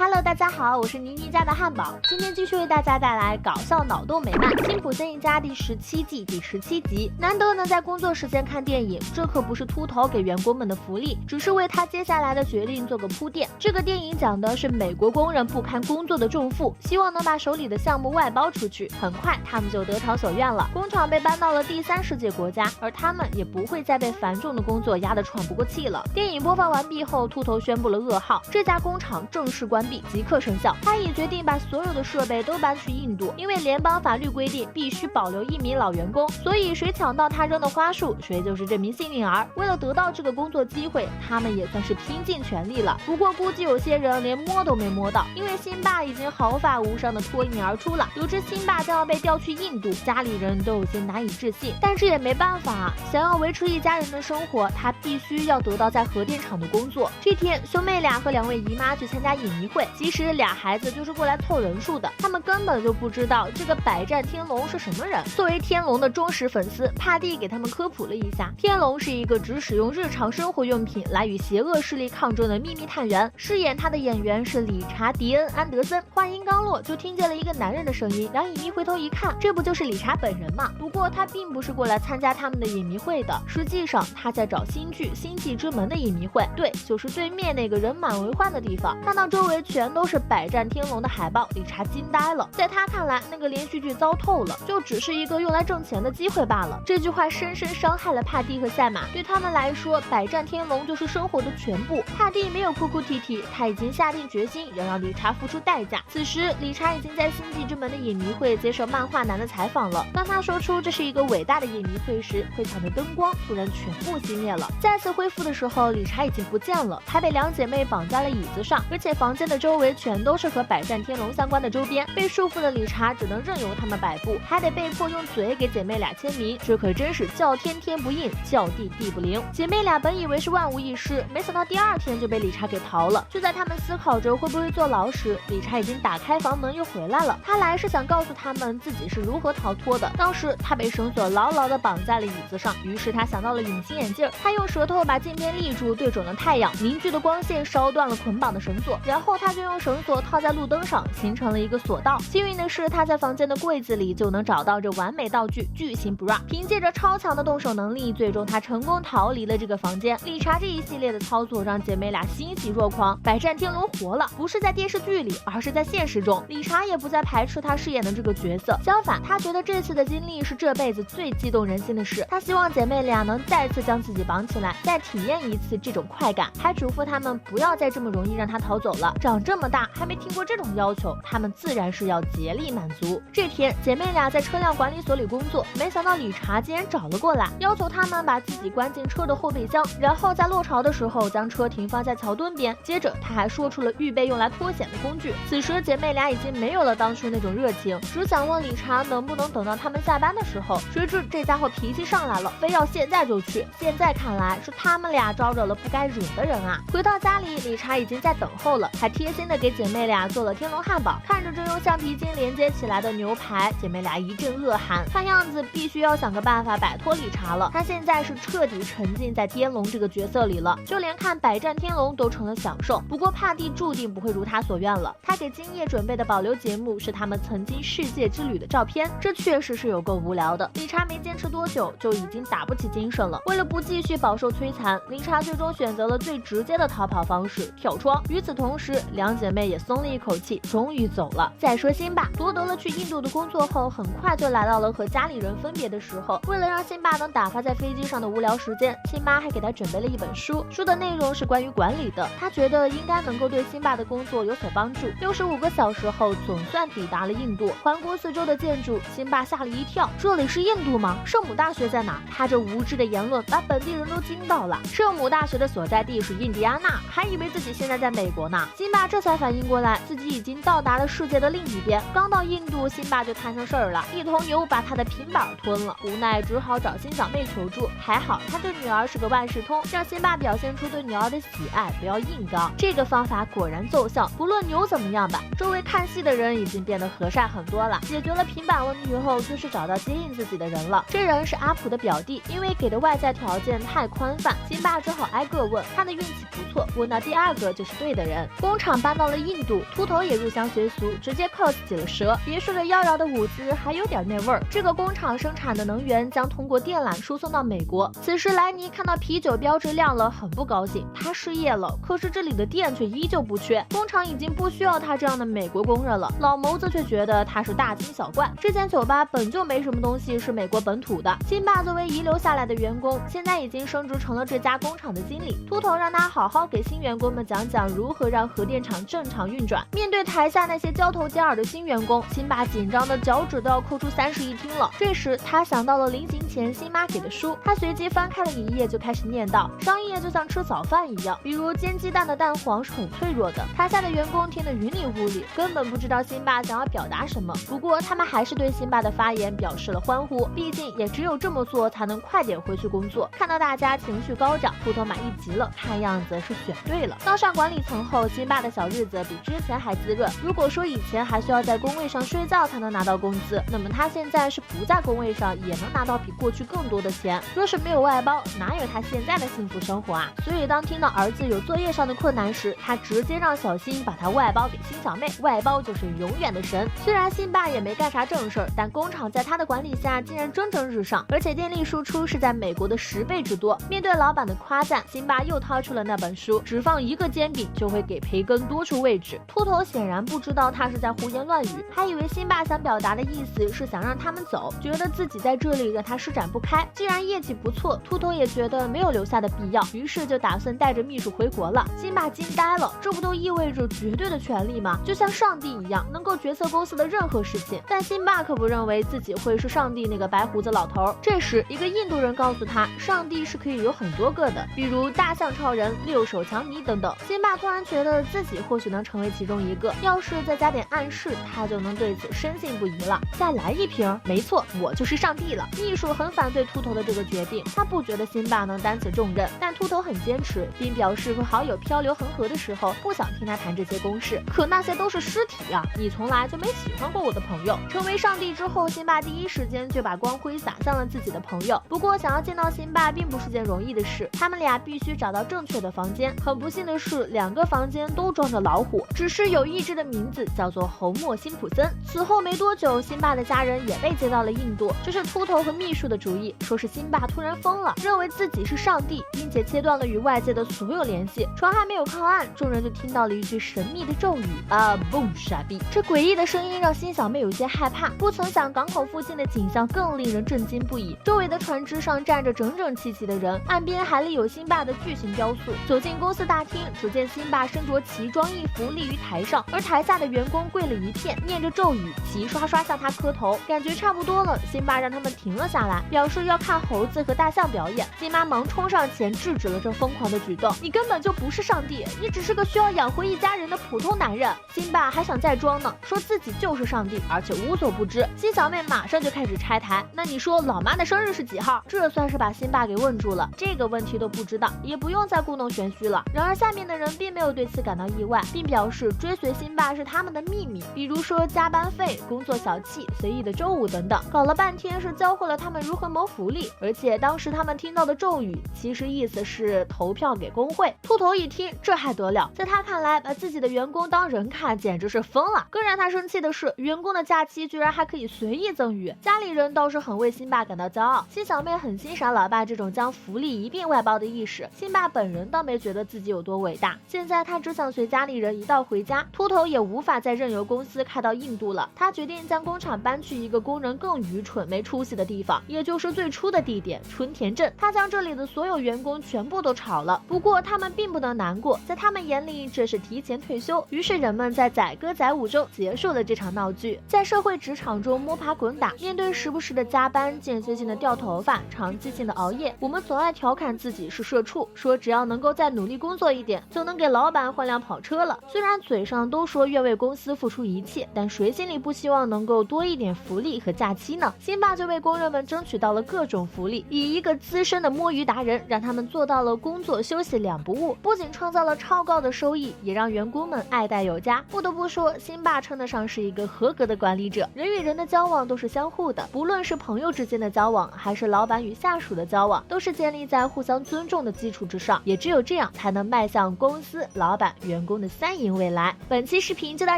Hello， 大家好，我是妮妮家的汉堡，今天继续为大家带来搞笑脑洞美漫《辛普森一家》第17季第17集。难得能在工作时间看电影，这可不是秃头给员工们的福利，只是为他接下来的决定做个铺垫。这个电影讲的是美国工人不堪工作的重负，希望能把手里的项目外包出去。很快，他们就得偿所愿了，工厂被搬到了第3世界国家，而他们也不会再被繁重的工作压得喘不过气了。电影播放完毕后，秃头宣布了噩耗，这家工厂正式关闭，即刻生效。他已决定把所有的设备都搬去印度，因为联邦法律规定必须保留1名老员工，所以谁抢到他扔的花束，谁就是这名幸运儿。为了得到这个工作机会，他们也算是拼尽全力了。不过估计有些人连摸都没摸到，因为辛巴已经毫发无伤的脱颖而出了。得知辛巴将要被调去印度，家里人都有些难以置信，但这也没办法啊，想要维持一家人的生活，他必须要得到在核电厂的工作。这天，兄妹俩和2位姨妈去参加影迷会，其实俩孩子就是过来凑人数的，他们根本就不知道这个百战天龙是什么人。作为天龙的忠实粉丝，帕蒂给他们科普了一下，天龙是一个只使用日常生活用品来与邪恶势力抗争的秘密探员。饰演他的演员是理查·迪恩·安德森。话音刚落，就听见了一个男人的声音，两影迷回头一看，这不就是理查本人吗？不过他并不是过来参加他们的影迷会的，实际上他在找新剧《星际之门》的影迷会，对，就是对面那个人满为患的地方。看到周围全都是百战天龙的海报，理查惊呆了。在他看来，那个连续剧糟透了，就只是一个用来挣钱的机会罢了。这句话深深伤害了帕蒂和赛马，对他们来说，百战天龙就是生活的全部。帕蒂没有哭哭啼啼，他已经下定决心要让理查付出代价。此时，理查已经在星际之门的影迷会接受漫画男的采访了。当他说出这是一个伟大的影迷会时，会场的灯光突然全部熄灭了。再次恢复的时候，理查已经不见了，他被2姐妹绑在了椅子上，而且房间的周围全都是和百战天龙相关的周边。被束缚的理查只能任由他们摆布，还得被迫用嘴给姐妹俩签名，这可真是叫天天不应，叫地地不灵。姐妹俩本以为是万无一失，没想到第2天就被理查给逃了。就在他们思考着会不会坐牢时，理查已经打开房门又回来了。他来是想告诉他们自己是如何逃脱的。当时他被绳索牢牢地绑在了椅子上，于是他想到了隐形眼镜，他用舌头把镜片立住，对准了太阳，凝聚的光线烧断了捆绑的绳索，然后他就用绳索套在路灯上，形成了一个索道。幸运的是，他在房间的柜子里就能找到这完美道具巨型 bra。 凭借着超强的动手能力，最终他成功逃离了这个房间。理查这一系列的操作让姐妹俩欣喜若狂，百战天龙活了，不是在电视剧里，而是在现实中。理查也不再排斥他饰演的这个角色，相反，他觉得这次的经历是这辈子最激动人心的事。他希望姐妹俩能再次将自己绑起来，再体验一次这种快感，还嘱咐他们不要再这么容易让他逃走了。长这么大还没听过这种要求，他们自然是要竭力满足。这天，姐妹俩在车辆管理所里工作，没想到理查竟然找了过来，要求他们把自己关进车的后备箱，然后在落潮的时候将车停放在桥墩边。接着他还说出了预备用来脱险的工具。此时姐妹俩已经没有了当初那种热情，只想问理查能不能等到他们下班的时候。谁知这家伙脾气上来了，非要现在就去。现在看来是他们俩招惹了不该惹的人啊。回到家里，理查已经在等候了，还贴心的给姐妹俩做了天龙汉堡。看着这用橡皮筋连接起来的牛排，姐妹俩一阵恶寒，看样子必须要想个办法摆脱理查了。他现在是彻底沉浸在天龙这个角色里了，就连看百战天龙都成了享受。不过帕蒂注定不会如他所愿了，他给今夜准备的保留节目是他们曾经世界之旅的照片，这确实是有够无聊的。理查没坚持多久就已经打不起精神了，为了不继续饱受摧残，理查最终选择了最直接的逃跑方式——跳窗。与此同时，2姐妹也松了一口气，终于走了。再说辛巴夺得了去印度的工作后，很快就来到了和家里人分别的时候。为了让辛巴能打发在飞机上的无聊时间，辛妈还给他准备了一本书，书的内容是关于管理的，他觉得应该能够对辛巴的工作有所帮助。65个小时后，总算抵达了印度。环顾四周的建筑，辛巴吓了一跳，这里是印度吗？圣母大学在哪？他这无知的言论把本地人都惊到了。圣母大学的所在地是印第安纳，还以为自己现在在美国呢。辛巴这才反应过来，自己已经到达了世界的另一边。刚到印度，辛巴就摊上事儿了，一头牛把他的平板吞了，无奈只好找新长辈求助。还好他对女儿是个万事通，让辛巴表现出对女儿的喜爱，不要硬刚。这个方法果然奏效，不论牛怎么样吧，周围看戏的人已经变得和善很多了。解决了平板问题后，就是找到接应自己的人了。这人是阿普的表弟，因为给的外在条件太宽泛，辛巴只好挨个问。他的运气不错，问到第2个就是对的人。工厂厂搬到了印度，秃头也入乡随俗，直接 cos 起了蛇。别墅的妖娆的舞姿还有点那味儿。这个工厂生产的能源将通过电缆输送到美国。此时莱尼看到啤酒标志亮了，很不高兴。他失业了，可是这里的电却依旧不缺，工厂已经不需要他这样的美国工人了。老谋子却觉得他是大惊小怪，这间酒吧本就没什么东西是美国本土的。辛巴作为遗留下来的员工，现在已经升职成了这家工厂的经理。秃头让他好好给新员工们讲讲如何让核电厂正常运转。面对台下那些交头接耳的新员工，辛巴紧张的脚趾都要抠出31厅了。这时他想到了临行前辛妈给的书，他随即翻开了一页，就开始念道：商业就像吃早饭一样，比如煎鸡蛋的蛋黄是很脆弱的。台下的员工听得云里雾里，根本不知道辛巴想要表达什么。不过他们还是对辛巴的发言表示了欢呼，毕竟也只有这么做才能快点回去工作。看到大家情绪高涨，秃头满意极了，看样子是选对了。当上管理层后，辛巴的小日子比之前还滋润。如果说以前还需要在工位上睡觉才能拿到工资，那么他现在是不在工位上也能拿到比过去更多的钱。若是没有外包，哪有他现在的幸福生活啊？所以当听到儿子有作业上的困难时，他直接让小新把他外包给辛小妹，外包就是永远的神。虽然辛爸也没干啥正事儿，但工厂在他的管理下竟然蒸蒸日上，而且电力输出是在美国的10倍之多。面对老板的夸赞，辛爸又掏出了那本书，只放一个煎饼就会给培根多出位置。秃头显然不知道他是在胡言乱语，还以为辛爸想表达的意思是想让他们走，觉得自己在这里让他施展不开。既然业绩不错，秃头也觉得没有留下的必要，于是就打算带着秘书回国了。辛爸惊呆了，这不都意味着绝对的权利吗？就像上帝一样，能够决策公司的任何事情。但辛爸可不认为自己会是上帝那个白胡子老头。这时一个印度人告诉他，上帝是可以有很多个的，比如大象超人、6手强尼等等。辛爸突然觉得自己或许能成为其中一个，要是再加点暗示，他就能对此深信不疑了。再来一瓶，没错，我就是上帝了。秘书很反对秃头的这个决定，他不觉得辛爸能担此重任，但秃头很坚持，并表示和好友漂流恒河的时候不想听他谈这些公事，可那些都是尸体啊，你从来就没喜欢过我的朋友。成为上帝之后，辛爸第一时间就把光辉洒向了自己的朋友。不过想要见到辛爸并不是件容易的事，他们俩必须找到正确的房间。很不幸的是，2个房间都装着老虎，只是有一只的名字叫做侯莫辛普森。此后没多久，辛爸的家人也被接到了印度，这是秃头和秘书的主意，说是辛爸突然疯了，认为自己是上帝，并且切断了与外界的所有联系。船还没有靠岸，众人就听到了一句神秘的咒语：啊嘣傻逼！这诡异的声音让辛小妹有些害怕，不曾想港口附近的景象更令人震惊不已。周围的船只上站着整整齐齐的人，岸边还立有辛爸的巨型雕塑。走进公司大厅，只见辛爸身着奇装异服立于台上，而台下的员工跪了一片，念着咒语，齐刷刷向他磕头。感觉差不多了，辛爸让他们停了下来，表示要看猴子和大象表演。辛妈忙冲上前制止了这疯狂的举动，你根本就不是上帝，你只是个需要养活一家人的普通男人。辛爸还想再装呢，说自己就是上帝，而且无所不知。辛小妹马上就开始拆台，那你说老妈的生日是几号？这算是把辛爸给问住了，这个问题都不知道，也不用再故弄玄虚了。然而下面的人并没有对此感到意外，并表示追随辛爸是他们的秘密，比如说加班费、工作小气、随意的周五等等。搞了半天是教会了他们如何谋福利，而且当时他们听到的咒语其实意思是投票给工会。秃头一听，这还得了，在他看来把自己的员工当人看简直是疯了。更让他生气的是，员工的假期居然还可以随意赠予。家里人倒是很为辛爸感到骄傲，辛小妹很欣赏老爸这种将福利一并外包的意识，辛爸本人倒没觉得自己有多伟大。现在他只想随家里人一道回家。秃头也无法再任由公司开到印度了，他决定将工厂搬去一个工人更愚蠢没出息的地方，也就是最初的地点春田镇。他将这里的所有员工全部都炒了，不过他们并不能难过，在他们眼里这是提前退休。于是人们在载歌载舞中结束了这场闹剧。在社会职场中摸爬滚打，面对时不时的加班、间歇性的掉头发、长期性的熬夜，我们总爱调侃自己是社畜，说只要能够再努力工作一点，就能给老板换辆跑车了。虽然嘴上都说愿为公司付出一切，但谁心里不希望能够多一点福利和假期呢？辛爸就为工人们争取到了各种福利，以一个资深的摸鱼达人，让他们做到了工作休息2不误，不仅创造了超高的收益，也让员工们爱戴有加。不得不说，辛爸称得上是一个合格的管理者。人与人的交往都是相互的，不论是朋友之间的交往，还是老板与下属的交往，都是建立在互相尊重的基础之上。也只有这样，才能迈向公司、老板与员工的3赢未来。本期视频就到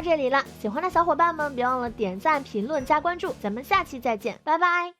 这里了，喜欢的小伙伴们别忘了点赞、评论、加关注，咱们下期再见，拜拜。